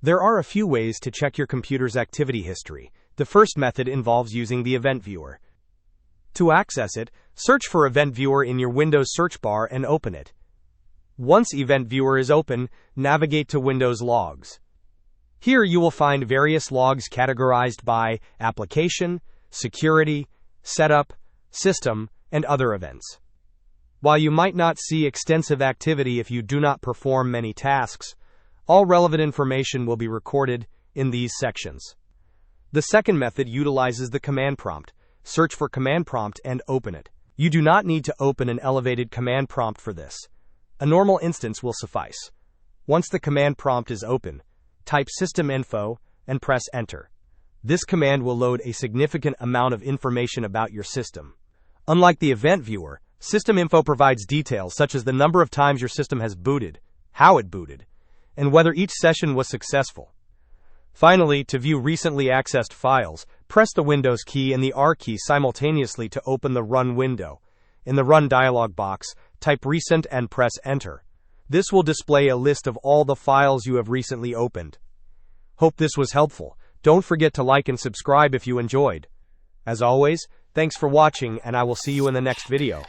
There are a few ways to check your computer's activity history. The first method involves using the Event Viewer. To access it, search for Event Viewer in your Windows search bar and open it. Once Event Viewer is open, navigate to Windows Logs. Here you will find various logs categorized by Application, Security, Setup, System, and other events. While you might not see extensive activity if you do not perform many tasks, all relevant information will be recorded in these sections. The second method utilizes the command prompt. Search for command prompt and open it. You do not need to open an elevated command prompt for this. A normal instance will suffice. Once the command prompt is open, type systeminfo and press enter. This command will load a significant amount of information about your system. Unlike the Event Viewer, systeminfo provides details such as the number of times your system has booted, how it booted, and whether each session was successful. Finally, to view recently accessed files, press the Windows key and the R key simultaneously to open the Run window. In the Run dialog box, type Recent and press Enter. This will display a list of all the files you have recently opened. Hope this was helpful. Don't forget to like and subscribe if you enjoyed. As always, thanks for watching, and I will see you in the next video.